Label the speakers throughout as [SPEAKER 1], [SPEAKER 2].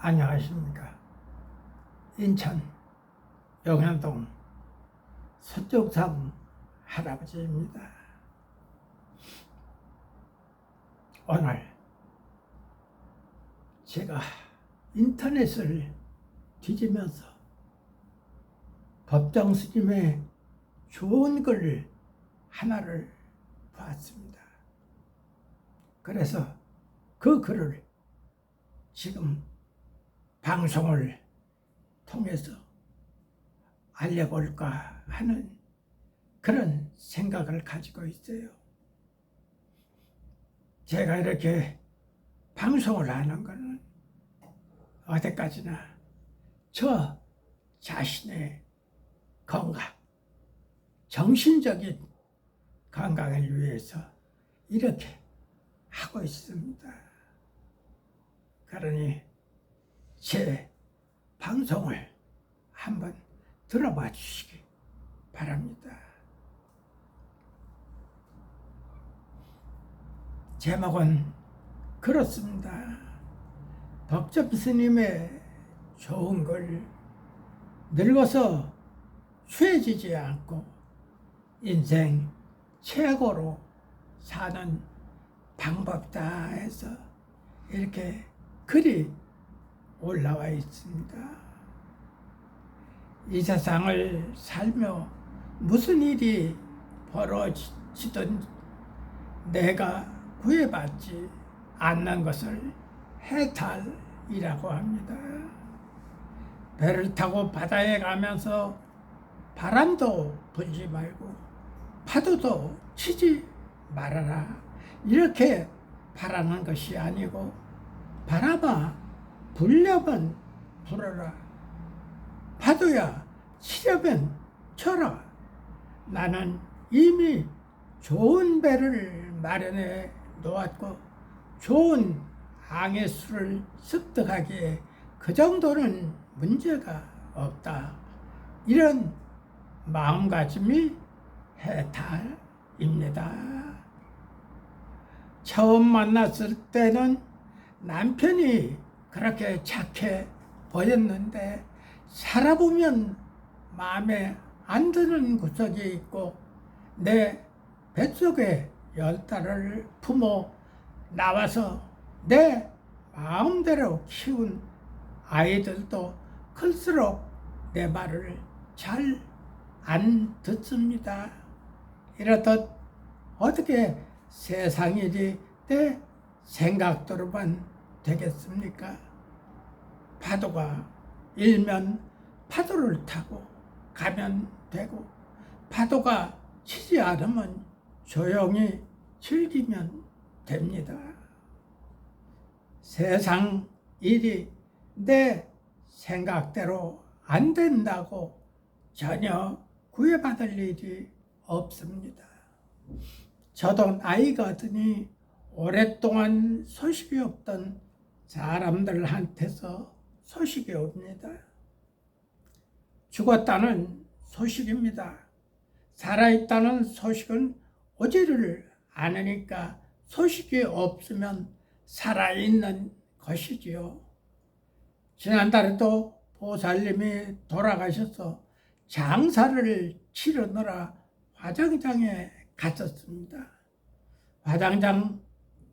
[SPEAKER 1] 안녕하십니까. 인천 용현동 서쪽삼 할아버지입니다. 오늘 제가 인터넷을 뒤지면서 법정 스님의 좋은 글 하나를 봤습니다. 그래서 그 글을 지금 방송을 통해서 알려볼까 하는 그런 생각을 가지고 있어요. 제가 이렇게 방송을 하는 것은 어디까지나 저 자신의 건강, 정신적인 건강을 위해서 이렇게 하고 있습니다. 그러니 제 방송을 한번 들어봐 주시기 바랍니다. 제목은 그렇습니다. 법정 스님의 좋은 걸 늙어서 쇠지지 않고 인생 최고로 사는 방법이다 해서 이렇게 글이 올라와 있습니다. 이 세상을 살며 무슨 일이 벌어지든 내가 구애받지 않는 것을 해탈이라고 합니다. 배를 타고 바다에 가면서 바람도 불지 말고 파도도 치지 말아라. 이렇게 바라는 것이 아니고 바람아 불려면 불어라. 파도야 치려면 쳐라. 나는 이미 좋은 배를 마련해 놓았고 좋은 항해술을 습득하기에 그 정도는 문제가 없다. 이런 마음가짐이 해탈입니다. 처음 만났을 때는 남편이 그렇게 착해 보였는데 살아보면 마음에 안 드는 구석이 있고 내 뱃속에 10달을 품어 나와서 내 마음대로 키운 아이들도 클수록 내 말을 잘 안 듣습니다. 이렇듯 어떻게 세상 일이 내 생각대로만 되겠습니까? 파도가 일면 파도를 타고 가면 되고 파도가 치지 않으면 조용히 즐기면 됩니다. 세상 일이 내 생각대로 안 된다고 전혀 구애받을 일이 없습니다. 저도 나이가 드니 오랫동안 소식이 없던 사람들한테서 소식이 옵니다. 죽었다는 소식입니다. 살아있다는 소식은 오지를 않으니까 소식이 없으면 살아있는 것이지요. 지난달에도 보살님이 돌아가셔서 장사를 치르느라 화장장에 갔었습니다. 화장장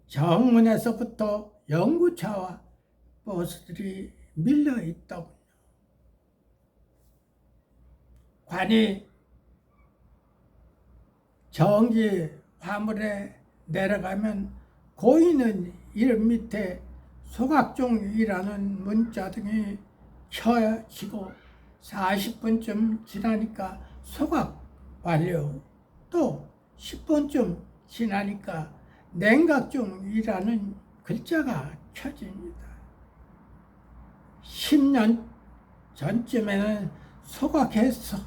[SPEAKER 1] 정문에서부터 연구차와 버스들이 밀려 있더군요. 관이 정기 화물에 내려가면 고인은 이름 밑에 소각종이라는 문자등이 켜지고 40분쯤 지나니까 소각 완료, 또 10분쯤 지나니까 냉각중이라는 글자가 켜집니다. 10년 전쯤에는 소각해서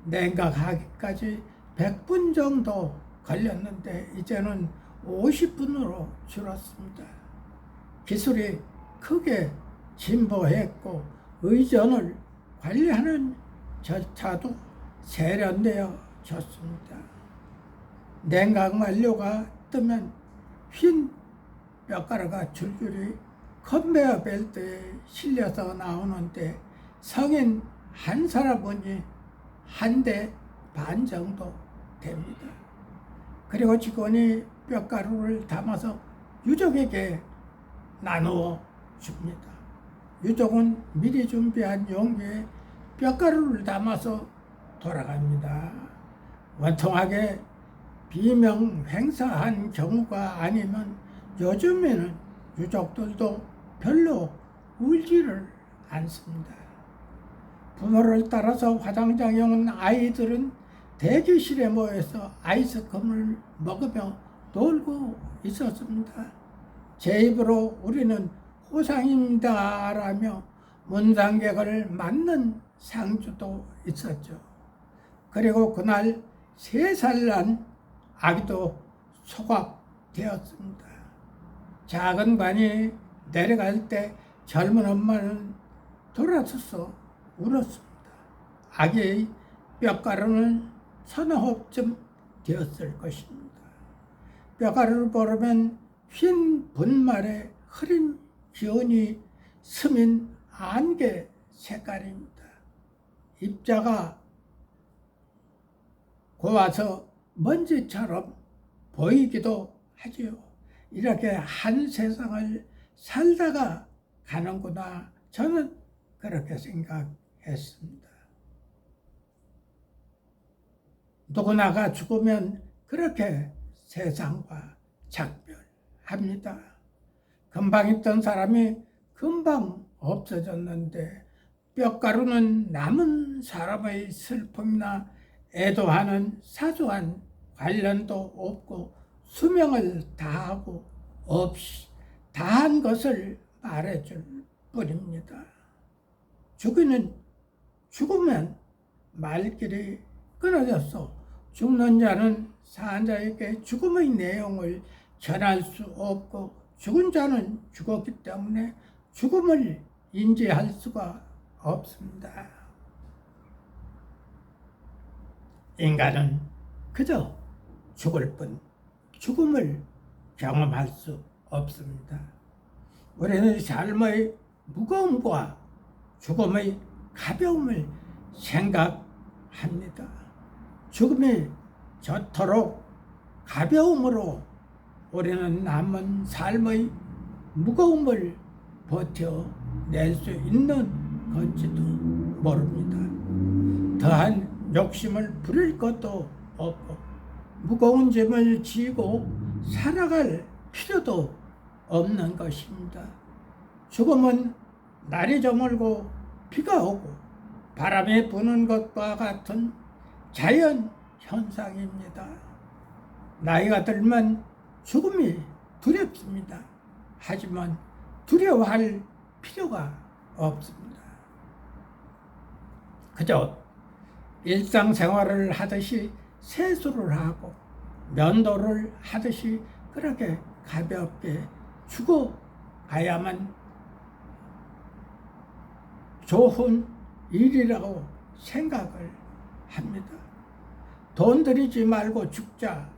[SPEAKER 1] 냉각하기까지 100분 정도 걸렸는데 이제는 50분으로 줄었습니다. 기술이 크게 진보했고 의전을 관리하는 절차도 세련되어졌습니다. 냉각 완료가 뜨면 흰 뼈가루가 줄줄이 컨베어 벨트에 실려서 나오는데 성인 한 사람분이 한 대 반 정도 됩니다. 그리고 직원이 뼈가루를 담아서 유족에게 나누어 줍니다. 유족은 미리 준비한 용기에 뼈가루를 담아서 돌아갑니다. 원통하게 비명 행사한 경우가 아니면 요즘에는 유족들도 별로 울지를 않습니다. 부모를 따라서 화장장에 온 아이들은 대기실에 모여서 아이스크림을 먹으며 놀고 있었습니다. 제 입으로 우리는 호상입니다 라며 문상객을 맞는 상주도 있었죠. 그리고 그날 3살 난 아기도 소각되었습니다. 작은 관이 내려갈 때 젊은 엄마는 돌아서서 울었습니다. 아기의 뼈가루는 서너 홉쯤 되었을 것입니다. 뼈가루를 보르면 흰 분말에 흐린 기운이 스민 안개 색깔입니다. 입자가 고와서 먼지처럼 보이기도 하지요. 이렇게 한 세상을 살다가 가는구나. 저는 그렇게 생각했습니다. 누구나가 죽으면 그렇게 세상과 작별합니다. 금방 있던 사람이 금방 없어졌는데 뼈가루는 남은 사람의 슬픔이나 애도하는 사소한 관련도 없고 수명을 다하고 없이 다한 것을 말해줄 뿐입니다. 죽으면 말길이 끊어졌어. 죽는 자는 산 자에게 죽음의 내용을 전할 수 없고 죽은 자는 죽었기 때문에 죽음을 인지할 수가 없습니다. 인간은 그저 죽을 뿐 죽음을 경험할 수 없습니다. 우리는 삶의 무거움과 죽음의 가벼움을 생각합니다. 죽음이 저토록 가벼움으로 우리는 남은 삶의 무거움을 버텨낼 수 있는 건지도 모릅니다. 더한 욕심을 부릴 것도 없고 무거운 짐을 지고 살아갈 필요도 없는 것입니다. 죽음은 날이 저물고 비가 오고 바람이 부는 것과 같은 자연 현상입니다. 나이가 들면 죽음이 두렵습니다. 하지만 두려워할 필요가 없습니다. 그저 일상생활을 하듯이 세수를 하고 면도를 하듯이 그렇게 가볍게 죽어가야만 좋은 일이라고 생각을 합니다. 돈 들이지 말고 죽자.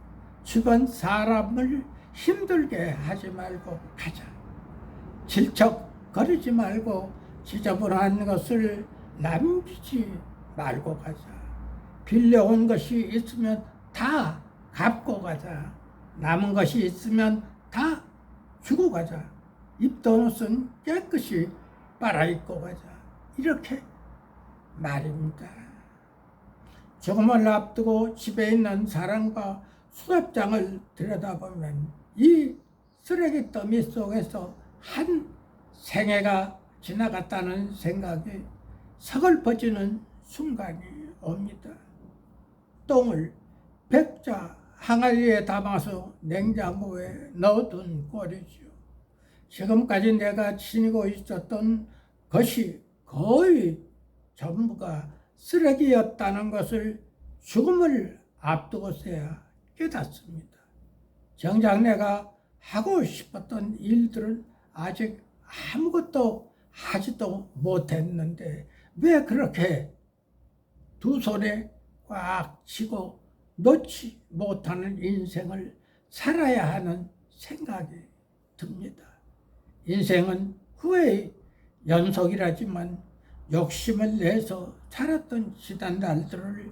[SPEAKER 1] 주변 사람을 힘들게 하지 말고 가자. 질척거리지 말고 지저분한 것을 남기지 말고 가자. 빌려온 것이 있으면 다 갚고 가자. 남은 것이 있으면 다 주고 가자. 입던 옷은 깨끗이 빨아입고 가자. 이렇게 말입니다. 죽음을 앞두고 집에 있는 사람과 수납장을 들여다보면 이 쓰레기 더미 속에서 한 생애가 지나갔다는 생각이 서글퍼지는 순간이 옵니다. 똥을 백자 항아리에 담아서 냉장고에 넣어둔 꼴이죠. 지금까지 내가 지니고 있었던 것이 거의 전부가 쓰레기였다는 것을 죽음을 앞두고서야 깨닫습니다. 정작 내가 하고 싶었던 일들은 아직 아무것도 하지도 못했는데 왜 그렇게 두 손에 꽉 쥐고 놓지 못하는 인생을 살아야 하는 생각이 듭니다. 인생은 후회의 연속이라지만 욕심을 내서 살았던 지난 날들을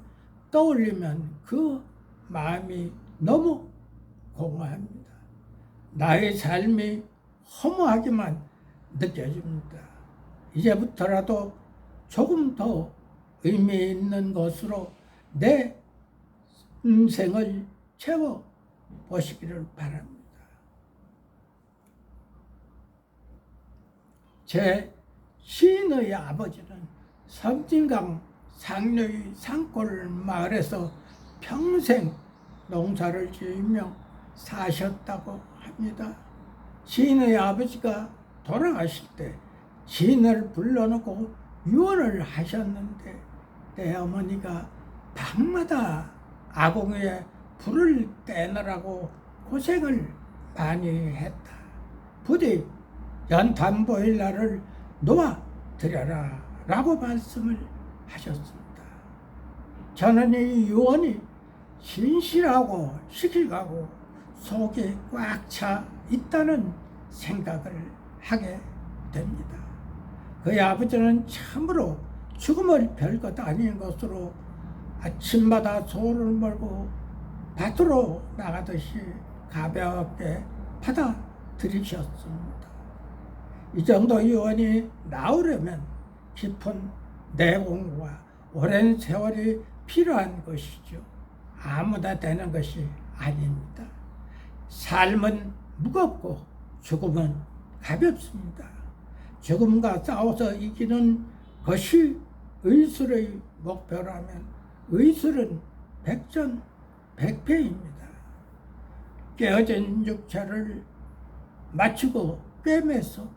[SPEAKER 1] 떠올리면 그 마음이 너무 공허합니다. 나의 삶이 허무하기만 느껴집니다. 이제부터라도 조금 더 의미 있는 것으로 내 인생을 채워 보시기를 바랍니다. 제 시인의 아버지는 섬진강 상류의 산골 마을에서 평생 농사를 지으며 사셨다고 합니다. 시인의 아버지가 돌아가실 때 시인을 불러놓고 유언을 하셨는데 내 어머니가 밤마다 아궁이에 불을 떼느라고 고생을 많이 했다. 부디 연탄보일러를 놓아드려라 라고 말씀을 하셨습니다. 저는 이 유언이 신실하고 시기가고 속이 꽉 차 있다는 생각을 하게 됩니다. 그의 아버지는 참으로 죽음을 별것 아닌 것으로 아침마다 소를 몰고 밭으로 나가듯이 가볍게 받아들이셨습니다. 이 정도 유언이 나오려면 깊은 내공과 오랜 세월이 필요한 것이죠. 아무나 되는 것이 아닙니다. 삶은 무겁고 죽음은 가볍습니다. 죽음과 싸워서 이기는 것이 의술의 목표라면 의술은 백전백패입니다. 깨어진 육체를 맞추고 꿰매서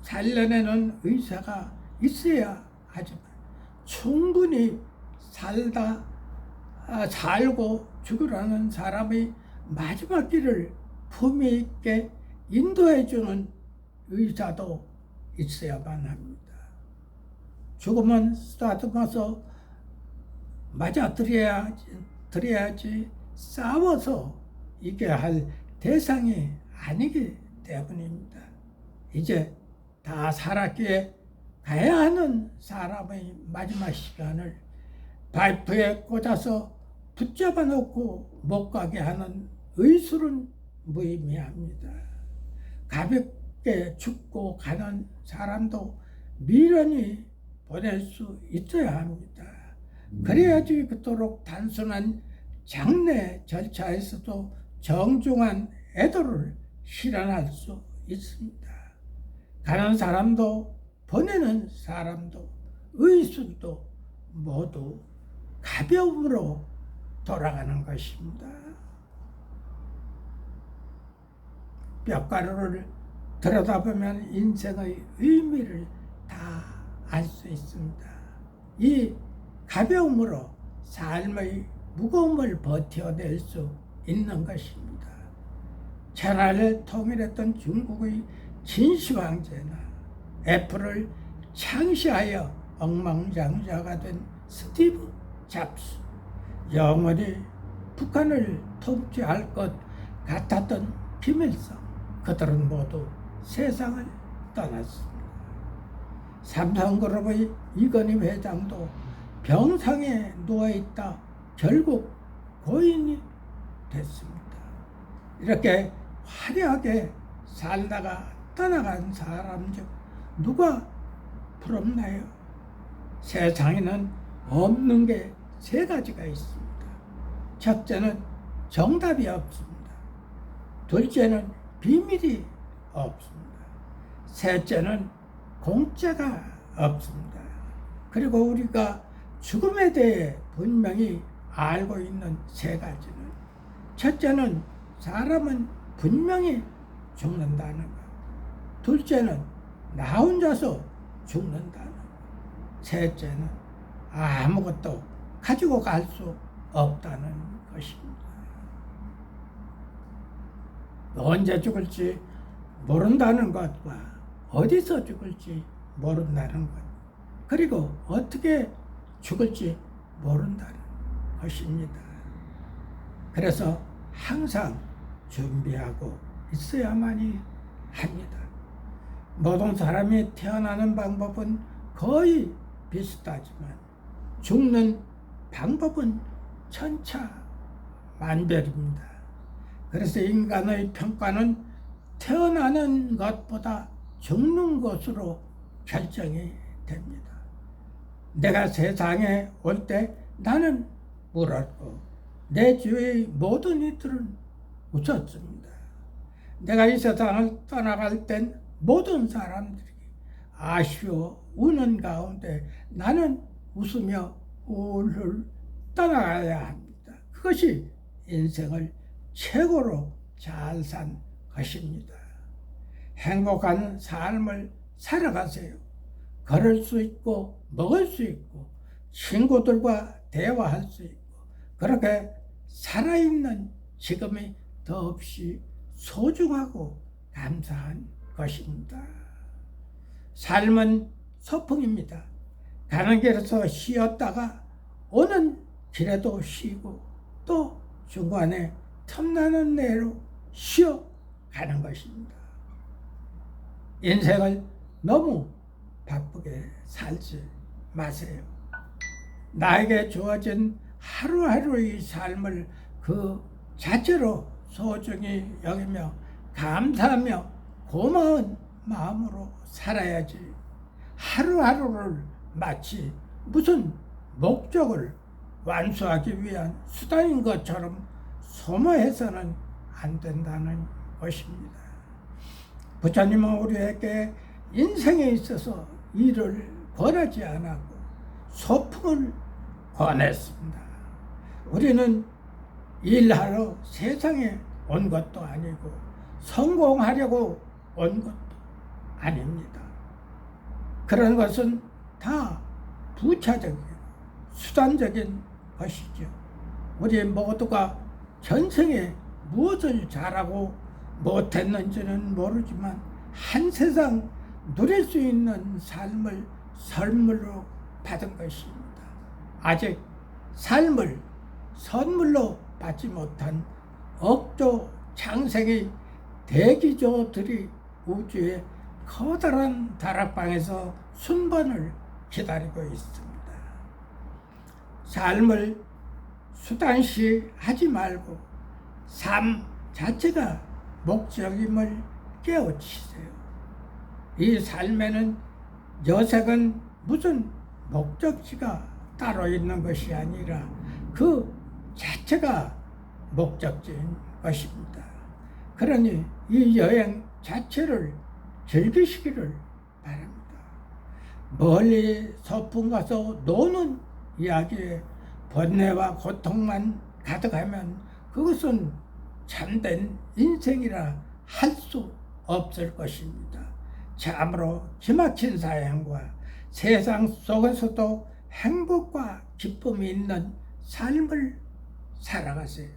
[SPEAKER 1] 살려내는 의사가 있어야 하지만 충분히 살고 죽으라는 사람의 마지막 길을 품위 있게 인도해주는 의사도 있어야만 합니다. 죽음은 쓰다듬어서 맞아들여야지 싸워서 이겨야 할 대상이 아니기 때문입니다. 이제 다 살았기에 가야 하는 사람의 마지막 시간을 파이프에 꽂아서 붙잡아 놓고 못 가게 하는 의술은 무의미합니다. 가볍게 죽고 가는 사람도 미련히 보낼 수 있어야 합니다. 그래야지 그토록 단순한 장례 절차에서도 정중한 애도를 실현할 수 있습니다. 가는 사람도 보내는 사람도 의술도 모두 가벼움으로 돌아가는 것입니다. 뼈가루를 들여다보면 인생의 의미를 다 알 수 있습니다. 이 가벼움으로 삶의 무거움을 버텨낼 수 있는 것입니다. 천하를 통일했던 중국의 진시황제나 애플을 창시하여 억만장자가 된 스티브 잡스, 영원히 북한을 통치할 것 같았던 김일성, 그들은 모두 세상을 떠났습니다. 삼성그룹의 이건희 회장도 병상에 누워있다 결국 고인이 됐습니다. 이렇게 화려하게 살다가 떠나간 사람 중 누가 부럽나요? 세상에는 없는 게 세 가지가 있습니다. 첫째는 정답이 없습니다. 둘째는 비밀이 없습니다. 셋째는 공짜가 없습니다. 그리고 우리가 죽음에 대해 분명히 알고 있는 세 가지는, 첫째는 사람은 분명히 죽는다는 것, 둘째는 나 혼자서 죽는다는 것, 셋째는 아무것도 가지고 갈 수 없다는 것입니다. 언제 죽을지 모른다는 것과 어디서 죽을지 모른다는 것, 그리고 어떻게 죽을지 모른다는 것입니다. 그래서 항상 준비하고 있어야만이 합니다. 모든 사람이 태어나는 방법은 거의 비슷하지만 죽는 방법은 천차만별입니다. 그래서 인간의 평가는 태어나는 것보다 죽는 것으로 결정이 됩니다. 내가 세상에 올 때 나는 울었고 내 주위의 모든 이들은 웃었습니다. 내가 이 세상을 떠나갈 땐 모든 사람들이 아쉬워 우는 가운데 나는 웃으며 우울을 떠나가야 합니다. 그것이 인생을 최고로 잘 산 것입니다. 행복한 삶을 살아가세요. 걸을 수 있고 먹을 수 있고 친구들과 대화할 수 있고 그렇게 살아있는 지금이 더없이 소중하고 감사한 것입니다. 삶은 소풍입니다. 가는 길에서 쉬었다가 오는 길에도 쉬고 또 중간에 틈나는 대로 쉬어가는 것입니다. 인생을 너무 바쁘게 살지 마세요. 나에게 주어진 하루하루의 삶을 그 자체로 소중히 여기며 감사하며 고마운 마음으로 살아야지 하루하루를 마치 무슨 목적을 완수하기 위한 수단인 것처럼 소모해서는 안 된다는 것입니다. 부처님은 우리에게 인생에 있어서 일을 권하지 않았고 소풍을 권했습니다. 우리는 일하러 세상에 온 것도 아니고 성공하려고 온 것도 아닙니다. 그런 것은 다 부차적이고 수단적인 것이죠. 우리 모두가 전생에 무엇을 잘하고 못했는지는 모르지만 한 세상 누릴 수 있는 삶을 선물로 받은 것입니다. 아직 삶을 선물로 받지 못한 억조 창생의 대기조들이 우주의 커다란 다락방에서 순번을 기다리고 있습니다. 삶을 수단시 하지 말고 삶 자체가 목적임을 깨우치세요. 이 삶에는 여색은 무슨 목적지가 따로 있는 것이 아니라 그 자체가 목적지인 것입니다. 그러니 이 여행 자체를 즐기시기를 바랍니다. 멀리 소풍 가서 노는 이야기에 번뇌와 고통만 가득하면 그것은 참된 인생이라 할 수 없을 것입니다. 참으로 기막힌 사양과 세상 속에서도 행복과 기쁨이 있는 삶을 살아가세요.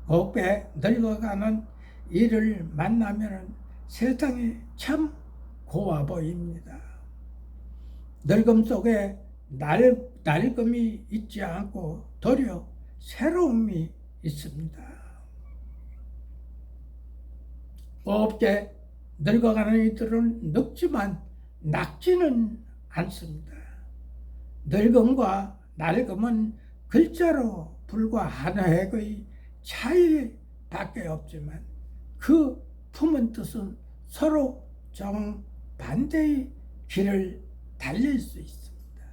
[SPEAKER 1] 곱게 늙어가는 이를 만나면 세상이 참 고와 보입니다. 늙음 속에 낡음이 있지 않고 도리어 새로움이 있습니다. 곱게 늙어가는 이들은 늙지만 낙지는 않습니다. 늙음과 낡음은 글자로 불과 한 획의 차이밖에 없지만 그 품은 뜻은 서로 정반대의 길을 달릴 수 있습니다.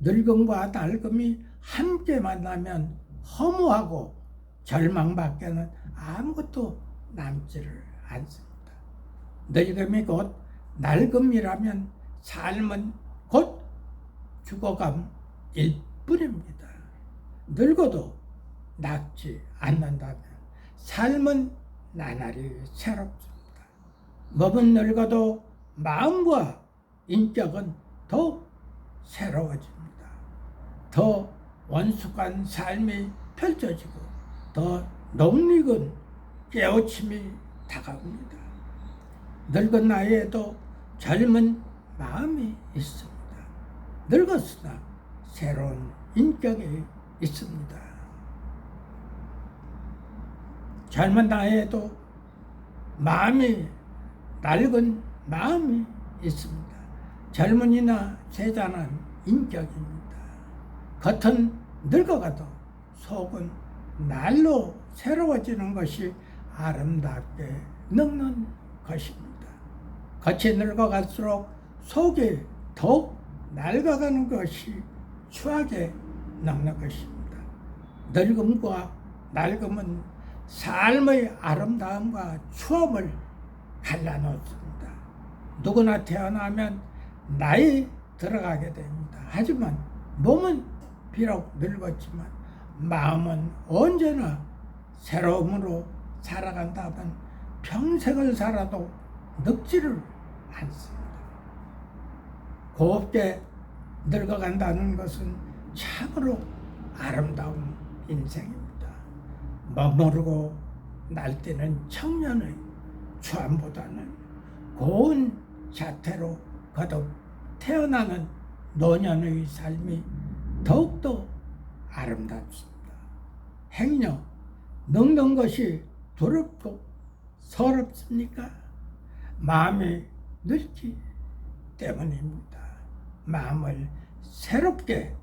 [SPEAKER 1] 늙음과 낡음이 함께 만나면 허무하고 절망밖에는 아무것도 남지를 않습니다. 늙음이 곧 낡음이라면 삶은 곧 죽어감일 뿐입니다. 늙어도 늙지 않는다면 삶은 나날이 새롭습니다. 몸은 늙어도 마음과 인격은 더욱 새로워집니다. 더 원숙한 삶이 펼쳐지고 더 넉익은 깨우침이 다가옵니다. 늙은 나이에도 젊은 마음이 있습니다. 늙었으나 새로운 인격이 있습니다. 젊은 나이에도 마음이 낡은 마음이 있습니다. 젊은이나 제자는 인격입니다. 겉은 늙어가도 속은 날로 새로워지는 것이 아름답게 늙는 것입니다. 겉이 늙어갈수록 속이 더욱 낡아가는 것이 추하게 늙는 것입니다. 늙음과 낡음은 삶의 아름다움과 추함을 갈라놓습니다. 누구나 태어나면 나이 들어가게 됩니다. 하지만 몸은 비록 늙었지만 마음은 언제나 새로움으로 살아간다면 평생을 살아도 늙지를 않습니다. 곱게 늙어간다는 것은 참으로 아름다운 인생입니다. 머무르고 날뛰는 청년의 추함보다는 고운 자태로 거듭 태어나는 노년의 삶이 더욱더 아름답습니다. 행여 늙는 것이 두렵고 서럽습니까? 마음이 늙기 때문입니다. 마음을 새롭게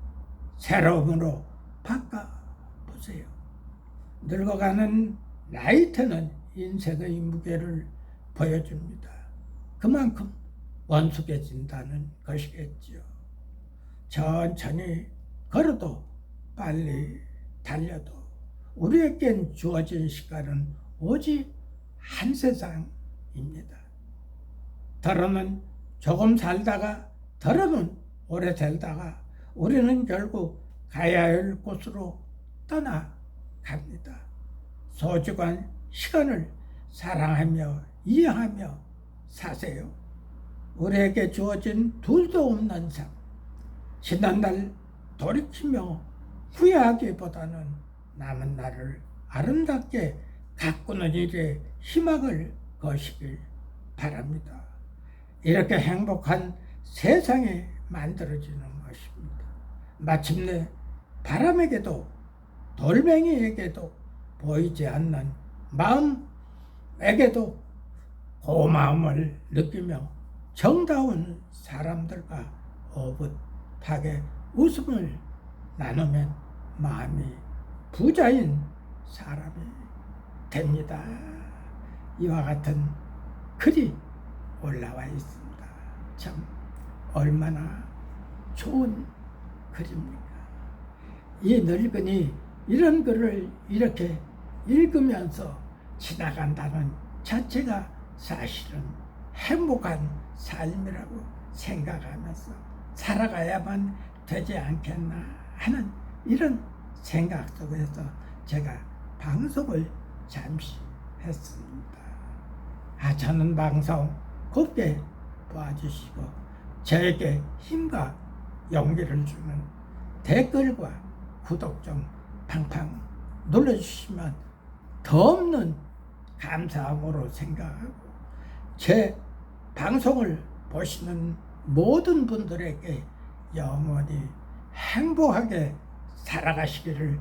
[SPEAKER 1] 새로움으로 바꿔보세요. 늙어가는 나이테는 인생의 무게를 보여줍니다. 그만큼 원숙해진다는 것이겠지요. 천천히 걸어도 빨리 달려도 우리에겐 주어진 시간은 오직 한 세상입니다. 더러는 조금 살다가 더러는 오래 살다가 우리는 결국 가야 할 곳으로 떠나갑니다. 소중한 시간을 사랑하며 이해하며 사세요. 우리에게 주어진 둘도 없는 삶, 지난날 돌이키며 후회하기보다는 남은 날을 아름답게 가꾸는 일에 희망을 거시길 바랍니다. 이렇게 행복한 세상이 만들어지는 것입니다. 마침내 바람에게도 돌멩이에게도 보이지 않는 마음에게도 고마움을 느끼며 정다운 사람들과 오붓하게 웃음을 나누면 마음이 부자인 사람이 됩니다. 이와 같은 글이 올라와 있습니다. 참 얼마나 좋은 글입니까? 이 늙은이 이런 글을 이렇게 읽으면서 지나간다는 자체가 사실은 행복한 삶이라고 생각하면서 살아가야만 되지 않겠나 하는 이런 생각 속에서 제가 방송을 잠시 했습니다. 저는 방송 곱게 봐주시고 저에게 힘과 용기를 주는 댓글과 구독 좀 팡팡 눌러주시면 더 없는 감사함으로 생각하고 제 방송을 보시는 모든 분들에게 영원히 행복하게 살아가시기를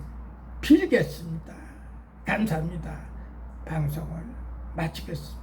[SPEAKER 1] 빌겠습니다. 감사합니다. 방송을 마치겠습니다.